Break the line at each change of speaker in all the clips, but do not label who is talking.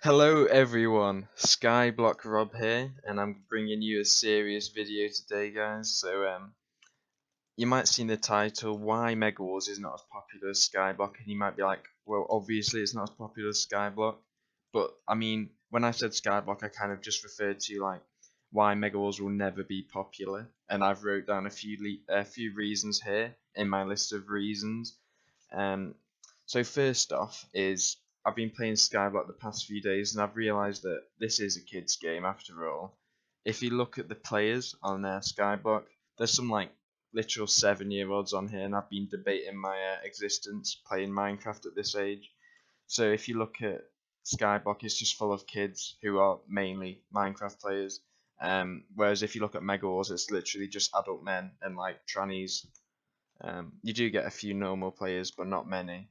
Hello everyone, Skyblock Rob here, and I'm bringing you a serious video today, guys. You might see in the title why Mega Wars is not as popular as Skyblock, and you might be like, well, obviously it's not as popular as Skyblock. But I mean, when I said Skyblock, I kind of just referred to like why Mega Wars will never be popular, and I've wrote down a few reasons here in my list of reasons. Um, so first off is I've been playing Skyblock the past few days and I've realised that this is a kids game after all. If you look at the players on Skyblock, there's some like literal 7-year-olds on here, and I've been debating my existence playing Minecraft at this age. So if you look at Skyblock, it's just full of kids who are mainly Minecraft players. Whereas if you look at Mega Wars, it's literally just adult men and like trannies. You do get a few normal players, but not many.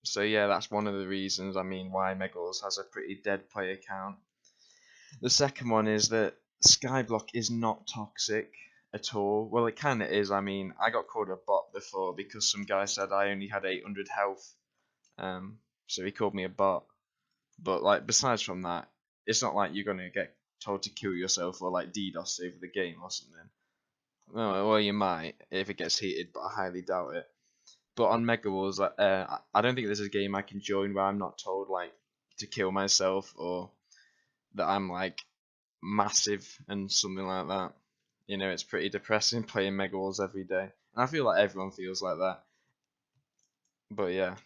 So yeah, that's one of the reasons. I mean, why Megals has a pretty dead player count. The second one is that Skyblock is not toxic at all. Well, it kind of is. I mean, I got called a bot before because some guy said I only had 800 health. So he called me a bot. But like, besides from that, it's not like you're gonna get told to kill yourself or like DDoS over the game or something. Well, you might if it gets heated, but I highly doubt it. But on Mega Wars, I don't think there's a game I can join where I'm not told like to kill myself or that I'm like massive and something like that. It's pretty depressing playing Mega Wars every day, and I feel like everyone feels like that. But yeah,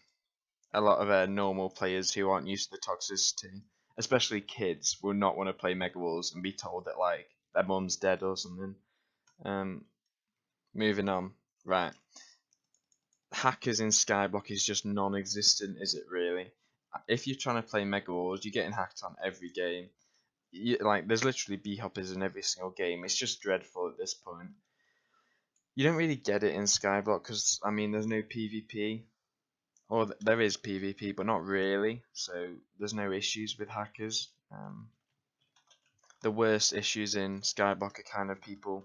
a lot of normal players who aren't used to the toxicity, especially kids, will not want to play Mega Wars and be told that like their mum's dead or something. Um, Moving on, right? Hackers in Skyblock is just non-existent, is it really? If you're trying to play Mega Wars, you're getting hacked on every game. Like, there's literally B-hoppers in every single game. It's just dreadful at this point. You don't really get it in Skyblock because, I mean, there's no PvP. Or there is PvP, but not really. So there's no issues with hackers. The worst issues in Skyblock are kind of people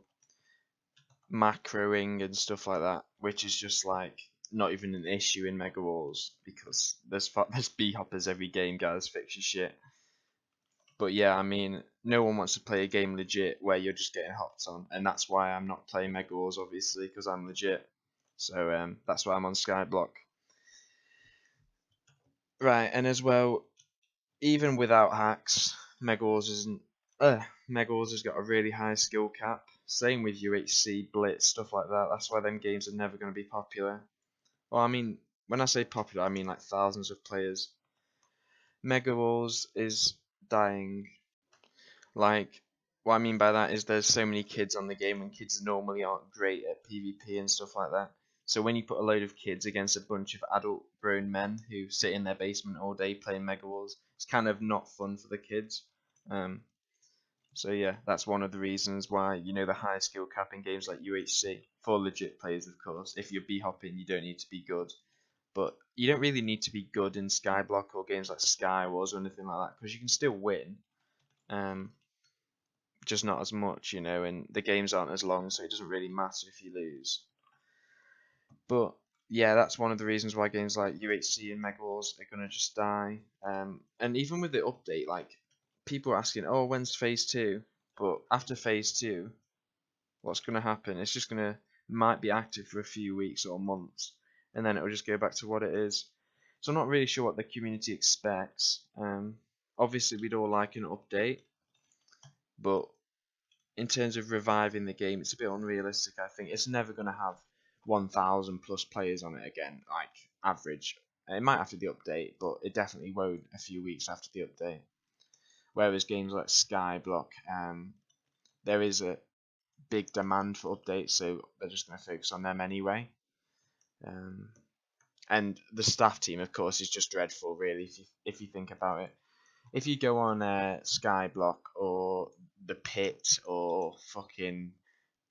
macroing and stuff like that, which is just like not even an issue in Mega Wars because there's B hoppers every game, guys. Fix your shit. But yeah, I mean, no one wants to play a game legit where you're just getting hopped on, and that's why I'm not playing Mega Wars, obviously, because I'm legit. So that's why I'm on Skyblock. Right, and as well, even without hacks, Mega Wars isn't. Mega Wars has got a really high skill cap. Same with UHC, Blitz, stuff like that. That's why them games are never going to be popular. Well, I mean, when I say popular, I mean like thousands of players. Mega Wars is dying. Like, what I mean by that is there's so many kids on the game, and kids normally aren't great at PvP and stuff like that. So when you put a load of kids against a bunch of adult grown men who sit in their basement all day playing Mega Wars, it's kind of not fun for the kids. Um, so yeah, that's one of the reasons why the high skill cap in games like UHC for legit players, of course. If you're B hopping, you don't need to be good, but you don't really need to be good in Skyblock or games like Sky Wars or anything like that because you can still win. Just not as much, and the games aren't as long, so it doesn't really matter if you lose. But yeah, that's one of the reasons why games like UHC and Mega Wars are gonna just die. And even with the update, like people are asking, "Oh, when's Phase 2?" But after Phase 2, what's gonna happen? It's just gonna might be active for a few weeks or months, and then it'll just go back to what it is. So I'm not really sure what the community expects. Obviously, we'd all like an update, but in terms of reviving the game, it's a bit unrealistic. I think it's never going to have 1,000 plus players on it again, like average. It might after the update, but it definitely won't a few weeks after the update. Whereas games like Skyblock, there is a big demand for updates, so they're just going to focus on them anyway. And the staff team, of course, is just dreadful, really, if you think about it. If you go on Skyblock or the Pit or fucking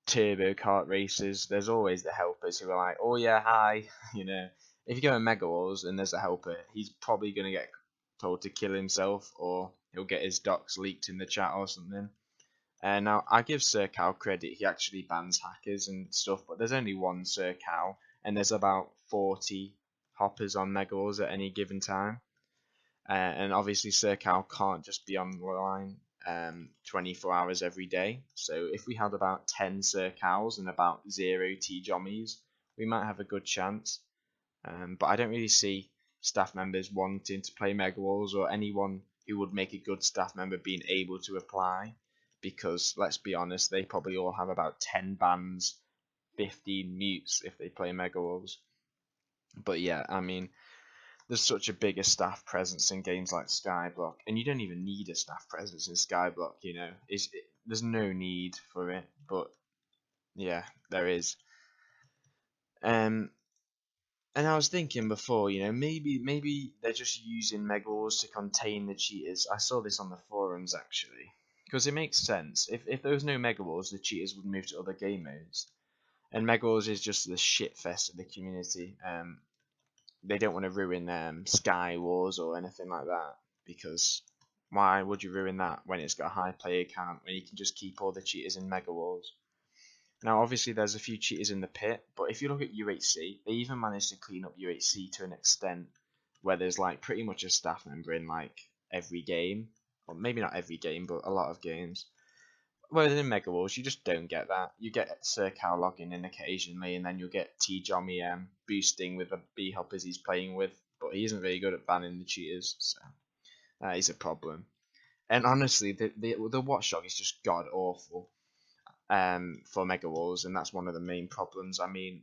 turbo kart races, there's always the helpers who are like, "Oh yeah, hi," If you go in Mega Wars and there's a helper, he's probably gonna get told to kill himself, or he'll get his docs leaked in the chat or something. And now I give Sir Cow credit; he actually bans hackers and stuff, but there's only one Sir Cow, and there's about 40 hoppers on Mega Wars at any given time. And obviously Circal can't just be online 24 hours every day. So if we had about 10 Circals and about 0 T-Jommies, we might have a good chance. But I don't really see staff members wanting to play Mega Walls, or anyone who would make a good staff member being able to apply, because let's be honest, they probably all have about 10 bans, 15 mutes if they play Mega Walls. But yeah, I mean, there's such a bigger staff presence in games like Skyblock, and you don't even need a staff presence in Skyblock. There's no need for it, but yeah, there is. Um, and I was thinking before, maybe they're just using Megawars to contain the cheaters. I saw this on the forums actually, because it makes sense. If there was no Megawars, the cheaters would move to other game modes, and Megawars is just the shit fest of the community. They don't want to ruin Sky Wars or anything like that, because why would you ruin that when it's got a high player count, when you can just keep all the cheaters in Mega Wars? Now, obviously, there's a few cheaters in the pit, but if you look at UHC, they even managed to clean up UHC to an extent where there's like pretty much a staff member in like every game, or maybe not every game, but a lot of games. Whereas in Mega Wars, you just don't get that. You get Sir Cow logging in occasionally, and then you'll get T-Jommy boosting with the B-hoppers he's playing with, but he isn't very good at banning the cheaters, so that is a problem. And honestly, the Watchdog is just god awful for Mega Wars, and that's one of the main problems. I mean,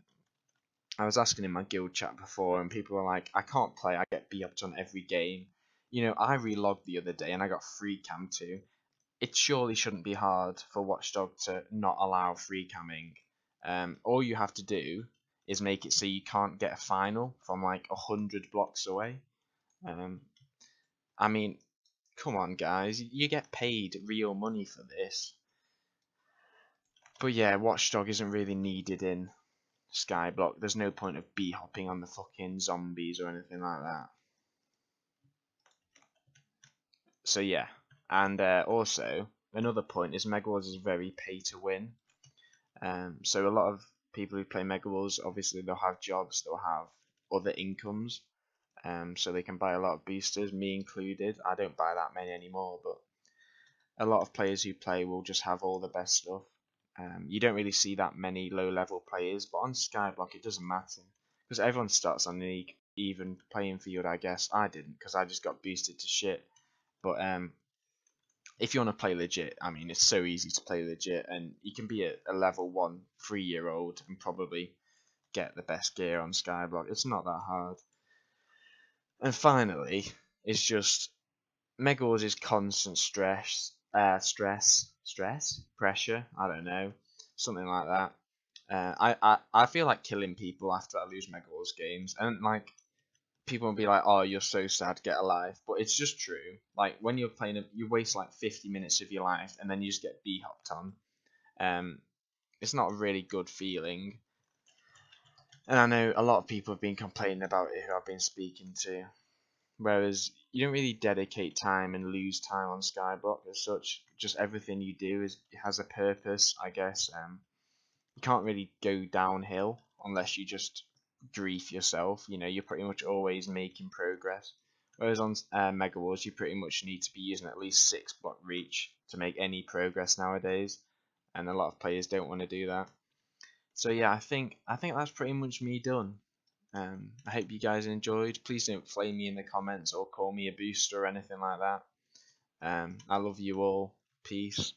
I was asking in my guild chat before, and people were like, I can't play, I get B-hopped on every game. I relogged the other day, and I got free cam too. It surely shouldn't be hard for Watchdog to not allow free camming. All you have to do is make it so you can't get a final from like 100 blocks away. I mean, come on, guys, you get paid real money for this. But yeah, Watchdog isn't really needed in Skyblock. There's no point of b-hopping on the fucking zombies or anything like that. So yeah, and also another point is Mega Wars is very pay to win. So a lot of people who play Mega Wars, obviously they'll have jobs, they'll have other incomes, so they can buy a lot of boosters, me included. I don't buy that many anymore, but a lot of players who play will just have all the best stuff. You don't really see that many low-level players, but on Skyblock it doesn't matter, because everyone starts on an even playing field, I guess. I didn't, because I just got boosted to shit. But if you want to play legit, I mean, it's so easy to play legit, and you can be a level 1 3-year-old and probably get the best gear on Skyblock. It's not that hard. And finally, it's just Mega Wars is constant pressure. I don't know, something like that. I feel like killing people after I lose Mega Wars games, and like people will be like, "Oh, you're so sad, get a life," but it's just true. Like when you're playing, you waste like 50 minutes of your life, and then you just get b-hopped on. It's not a really good feeling. And I know a lot of people have been complaining about it who I've been speaking to. Whereas you don't really dedicate time and lose time on Skyblock as such. Just everything you do has a purpose, I guess. You can't really go downhill unless you just grief yourself. You're pretty much always making progress. Whereas on Mega Wars, you pretty much need to be using at least 6 block reach to make any progress nowadays, and a lot of players don't want to do that. So yeah, I think that's pretty much me done. I hope you guys enjoyed. Please don't flame me in the comments or call me a booster or anything like that. I love you all. Peace.